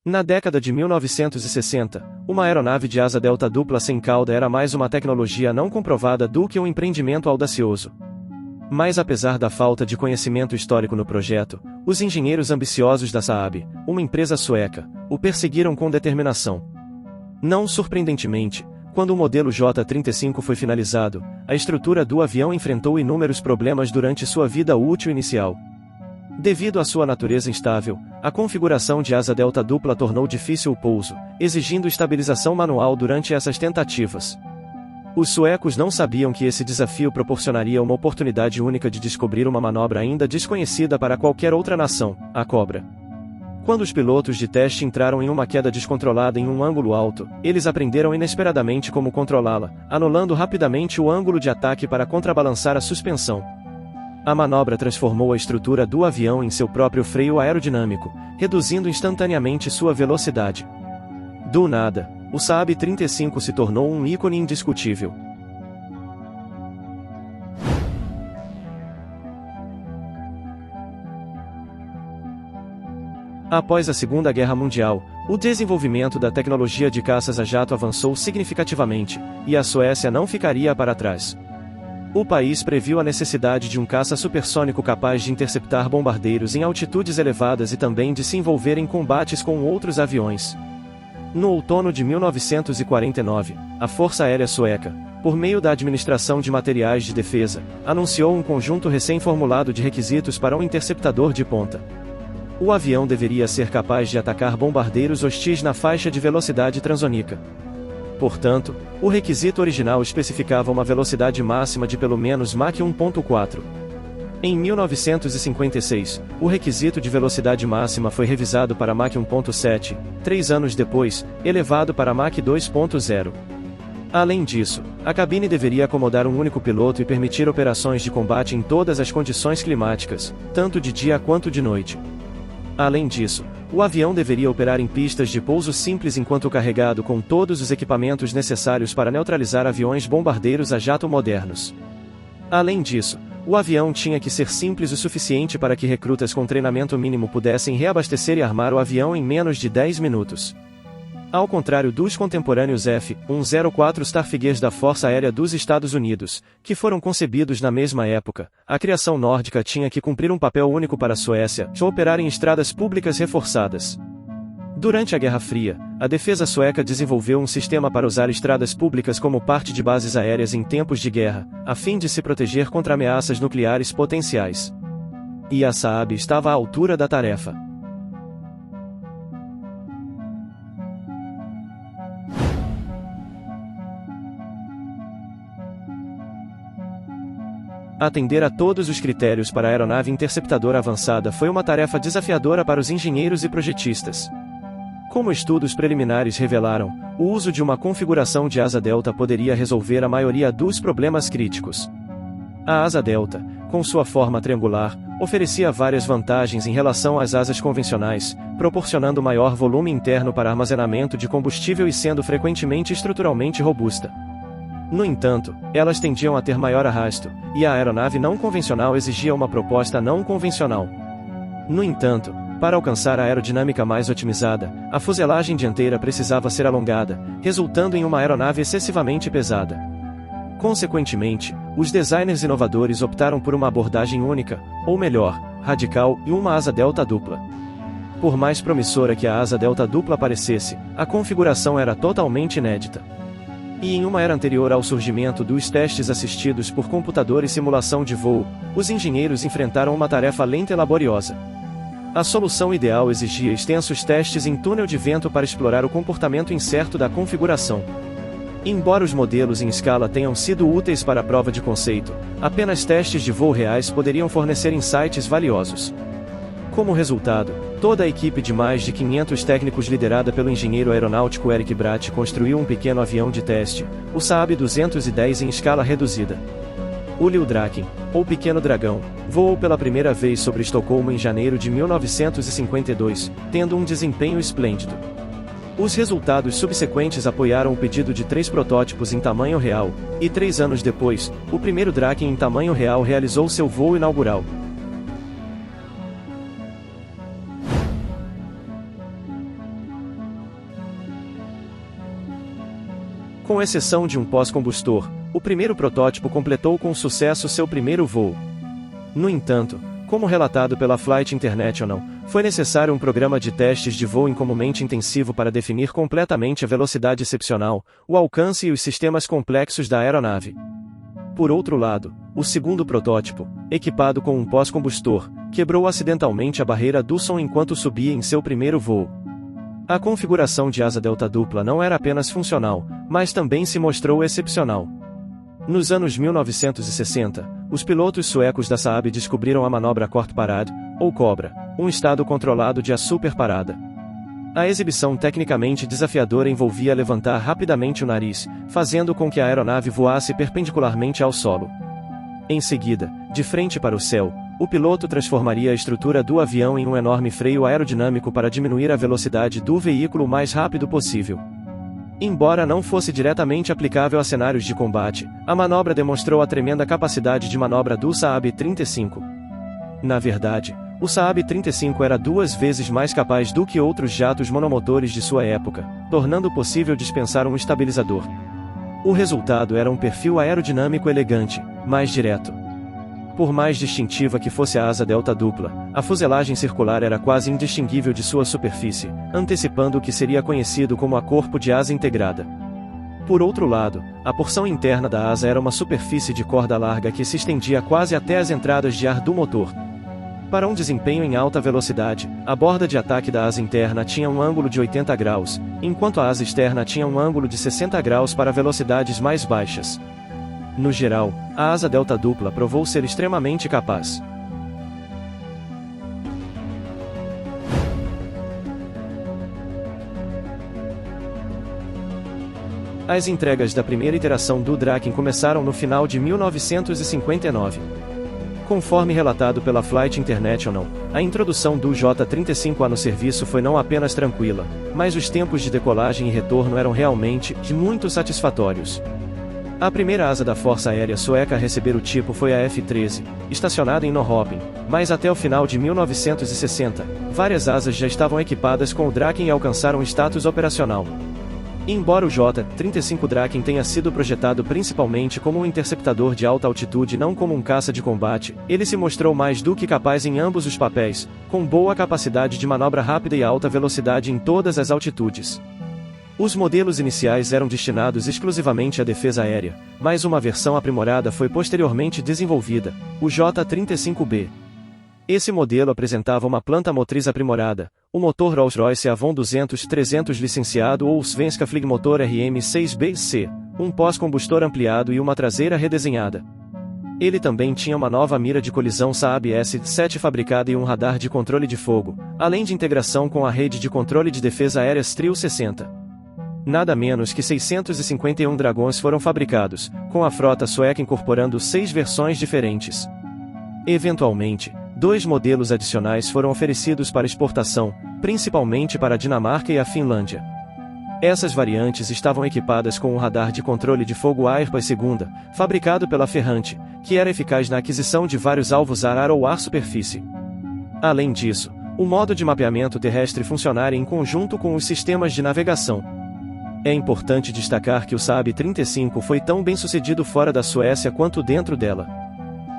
Na década de 1960, uma aeronave de asa delta dupla sem cauda era mais uma tecnologia não comprovada do que um empreendimento audacioso. Mas apesar da falta de conhecimento histórico no projeto, os engenheiros ambiciosos da Saab, uma empresa sueca, o perseguiram com determinação. Não surpreendentemente, quando o modelo J-35 foi finalizado, a estrutura do avião enfrentou inúmeros problemas durante sua vida útil inicial. Devido à sua natureza instável, a configuração de asa delta dupla tornou difícil o pouso, exigindo estabilização manual durante essas tentativas. Os suecos não sabiam que esse desafio proporcionaria uma oportunidade única de descobrir uma manobra ainda desconhecida para qualquer outra nação, a cobra. Quando os pilotos de teste entraram em uma queda descontrolada em um ângulo alto, eles aprenderam inesperadamente como controlá-la, anulando rapidamente o ângulo de ataque para contrabalançar a suspensão. A manobra transformou a estrutura do avião em seu próprio freio aerodinâmico, reduzindo instantaneamente sua velocidade. Do nada, o Saab 35 se tornou um ícone indiscutível. Após a Segunda Guerra Mundial, o desenvolvimento da tecnologia de caças a jato avançou significativamente, e a Suécia não ficaria para trás. O país previu a necessidade de um caça supersônico capaz de interceptar bombardeiros em altitudes elevadas e também de se envolver em combates com outros aviões. No outono de 1949, a Força Aérea Sueca, por meio da Administração de Materiais de Defesa, anunciou um conjunto recém-formulado de requisitos para um interceptador de ponta. O avião deveria ser capaz de atacar bombardeiros hostis na faixa de velocidade transônica. Portanto, o requisito original especificava uma velocidade máxima de pelo menos Mach 1.4. Em 1956, o requisito de velocidade máxima foi revisado para Mach 1.7, 3 anos depois, elevado para Mach 2.0. Além disso, a cabine deveria acomodar um único piloto e permitir operações de combate em todas as condições climáticas, tanto de dia quanto de noite. Além disso, o avião deveria operar em pistas de pouso simples enquanto carregado com todos os equipamentos necessários para neutralizar aviões bombardeiros a jato modernos. Além disso, o avião tinha que ser simples o suficiente para que recrutas com treinamento mínimo pudessem reabastecer e armar o avião em menos de 10 minutos. Ao contrário dos contemporâneos F-104 Starfighters da Força Aérea dos Estados Unidos, que foram concebidos na mesma época, a criação nórdica tinha que cumprir um papel único para a Suécia, de operar em estradas públicas reforçadas. Durante a Guerra Fria, a defesa sueca desenvolveu um sistema para usar estradas públicas como parte de bases aéreas em tempos de guerra, a fim de se proteger contra ameaças nucleares potenciais. E a Saab estava à altura da tarefa. Atender a todos os critérios para a aeronave interceptadora avançada foi uma tarefa desafiadora para os engenheiros e projetistas. Como estudos preliminares revelaram, o uso de uma configuração de asa delta poderia resolver a maioria dos problemas críticos. A asa delta, com sua forma triangular, oferecia várias vantagens em relação às asas convencionais, proporcionando maior volume interno para armazenamento de combustível e sendo frequentemente estruturalmente robusta. No entanto, elas tendiam a ter maior arrasto, e a aeronave não convencional exigia uma proposta não convencional. No entanto, para alcançar a aerodinâmica mais otimizada, a fuselagem dianteira precisava ser alongada, resultando em uma aeronave excessivamente pesada. Consequentemente, os designers inovadores optaram por uma abordagem única, ou melhor, radical, e uma asa delta dupla. Por mais promissora que a asa delta dupla parecesse, a configuração era totalmente inédita. E em uma era anterior ao surgimento dos testes assistidos por computador e simulação de voo, os engenheiros enfrentaram uma tarefa lenta e laboriosa. A solução ideal exigia extensos testes em túnel de vento para explorar o comportamento incerto da configuração. Embora os modelos em escala tenham sido úteis para a prova de conceito, apenas testes de voo reais poderiam fornecer insights valiosos. Como resultado, toda a equipe de mais de 500 técnicos liderada pelo engenheiro aeronáutico Eric Bratt construiu um pequeno avião de teste, o Saab 210 em escala reduzida. O Lille Draken, ou Pequeno Dragão, voou pela primeira vez sobre Estocolmo em janeiro de 1952, tendo um desempenho esplêndido. Os resultados subsequentes apoiaram o pedido de 3 protótipos em tamanho real, e 3 anos depois, o primeiro Draken em tamanho real realizou seu voo inaugural. Com exceção de um pós-combustor, o primeiro protótipo completou com sucesso seu primeiro voo. No entanto, como relatado pela Flight International, foi necessário um programa de testes de voo incomumente intensivo para definir completamente a velocidade excepcional, o alcance e os sistemas complexos da aeronave. Por outro lado, o segundo protótipo, equipado com um pós-combustor, quebrou acidentalmente a barreira do som enquanto subia em seu primeiro voo. A configuração de asa delta dupla não era apenas funcional, mas também se mostrou excepcional. Nos anos 1960, os pilotos suecos da Saab descobriram a manobra Kort Parad, ou Cobra, um estado controlado de a super parada. A exibição tecnicamente desafiadora envolvia levantar rapidamente o nariz, fazendo com que a aeronave voasse perpendicularmente ao solo. Em seguida, de frente para o céu, o piloto transformaria a estrutura do avião em um enorme freio aerodinâmico para diminuir a velocidade do veículo o mais rápido possível. Embora não fosse diretamente aplicável a cenários de combate, a manobra demonstrou a tremenda capacidade de manobra do Saab 35. Na verdade, o Saab 35 era 2 vezes mais capaz do que outros jatos monomotores de sua época, tornando possível dispensar um estabilizador. O resultado era um perfil aerodinâmico elegante, mais direto. Por mais distintiva que fosse a asa delta dupla, a fuselagem circular era quase indistinguível de sua superfície, antecipando o que seria conhecido como a corpo de asa integrada. Por outro lado, a porção interna da asa era uma superfície de corda larga que se estendia quase até as entradas de ar do motor. Para um desempenho em alta velocidade, a borda de ataque da asa interna tinha um ângulo de 80 graus, enquanto a asa externa tinha um ângulo de 60 graus para velocidades mais baixas. No geral, a asa delta dupla provou ser extremamente capaz. As entregas da primeira iteração do Draken começaram no final de 1959. Conforme relatado pela Flight International, a introdução do J-35A no serviço foi não apenas tranquila, mas os tempos de decolagem e retorno eram realmente muito satisfatórios. A primeira asa da Força Aérea Sueca a receber o tipo foi a F-13, estacionada em Norrköping, mas até o final de 1960, várias asas já estavam equipadas com o Draken e alcançaram status operacional. Embora o J-35 Draken tenha sido projetado principalmente como um interceptador de alta altitude e não como um caça de combate, ele se mostrou mais do que capaz em ambos os papéis, com boa capacidade de manobra rápida e alta velocidade em todas as altitudes. Os modelos iniciais eram destinados exclusivamente à defesa aérea, mas uma versão aprimorada foi posteriormente desenvolvida, o J-35B. Esse modelo apresentava uma planta motriz aprimorada, o motor Rolls-Royce Avon 200-300 licenciado ou o Svenska Flygmotor RM6BC, um pós-combustor ampliado e uma traseira redesenhada. Ele também tinha uma nova mira de colisão Saab S-7 fabricada e um radar de controle de fogo, além de integração com a rede de controle de defesa aérea Trio 60. Nada menos que 651 dragões foram fabricados, com a frota sueca incorporando 6 versões diferentes. Eventualmente, 2 modelos adicionais foram oferecidos para exportação, principalmente para a Dinamarca e a Finlândia. Essas variantes estavam equipadas com um radar de controle de fogo Airbus II, fabricado pela Ferrante, que era eficaz na aquisição de vários alvos ar-ar ou ar-superfície. Além disso, o modo de mapeamento terrestre funcionaria em conjunto com os sistemas de navegação. É importante destacar que o Saab 35 foi tão bem sucedido fora da Suécia quanto dentro dela.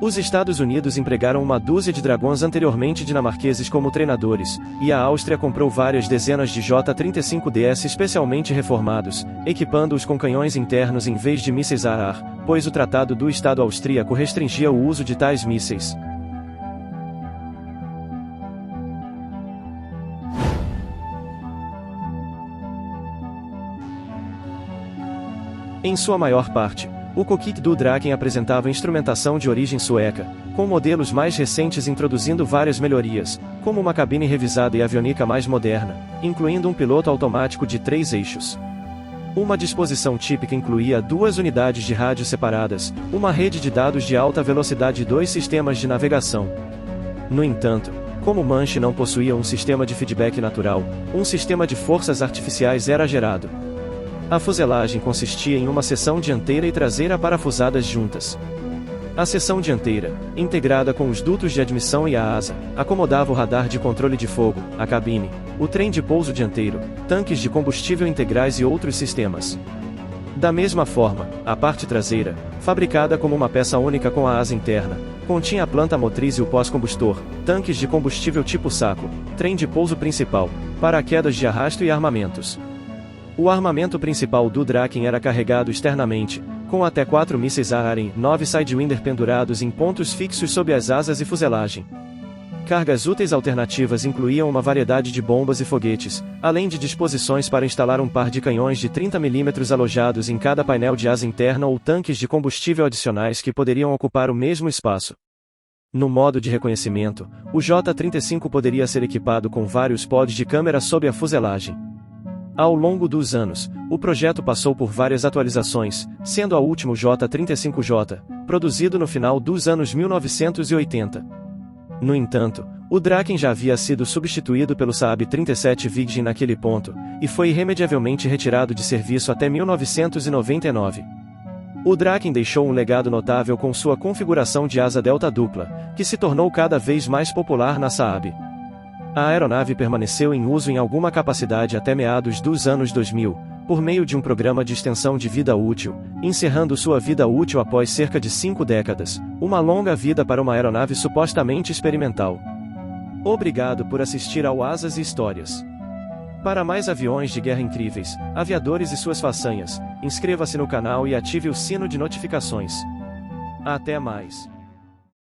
Os Estados Unidos empregaram uma dúzia de dragões anteriormente dinamarqueses como treinadores, e a Áustria comprou várias dezenas de J-35DS especialmente reformados, equipando-os com canhões internos em vez de mísseis ar-ar, pois o Tratado do Estado austríaco restringia o uso de tais mísseis. Em sua maior parte, o cockpit do Draken apresentava instrumentação de origem sueca, com modelos mais recentes introduzindo várias melhorias, como uma cabine revisada e aviônica mais moderna, incluindo um piloto automático de 3 eixos. Uma disposição típica incluía 2 unidades de rádio separadas, uma rede de dados de alta velocidade e 2 sistemas de navegação. No entanto, como o Manche não possuía um sistema de feedback natural, um sistema de forças artificiais era gerado. A fuselagem consistia em uma seção dianteira e traseira parafusadas juntas. A seção dianteira, integrada com os dutos de admissão e a asa, acomodava o radar de controle de fogo, a cabine, o trem de pouso dianteiro, tanques de combustível integrais e outros sistemas. Da mesma forma, a parte traseira, fabricada como uma peça única com a asa interna, continha a planta motriz e o pós-combustor, tanques de combustível tipo saco, trem de pouso principal, paraquedas de arrasto e armamentos. O armamento principal do Draken era carregado externamente, com até 4 mísseis Arryn 9 Sidewinder pendurados em pontos fixos sob as asas e fuselagem. Cargas úteis alternativas incluíam uma variedade de bombas e foguetes, além de disposições para instalar um par de canhões de 30 mm alojados em cada painel de asa interna ou tanques de combustível adicionais que poderiam ocupar o mesmo espaço. No modo de reconhecimento, o J-35 poderia ser equipado com vários pods de câmera sob a fuselagem. Ao longo dos anos, o projeto passou por várias atualizações, sendo a última o J-35J, produzido no final dos anos 1980. No entanto, o Draken já havia sido substituído pelo Saab 37 Viggen naquele ponto, e foi irremediavelmente retirado de serviço até 1999. O Draken deixou um legado notável com sua configuração de asa delta dupla, que se tornou cada vez mais popular na Saab. A aeronave permaneceu em uso em alguma capacidade até meados dos anos 2000, por meio de um programa de extensão de vida útil, encerrando sua vida útil após cerca de 5 décadas, uma longa vida para uma aeronave supostamente experimental. Obrigado por assistir ao Asas e Histórias. Para mais aviões de guerra incríveis, aviadores e suas façanhas, inscreva-se no canal e ative o sino de notificações. Até mais.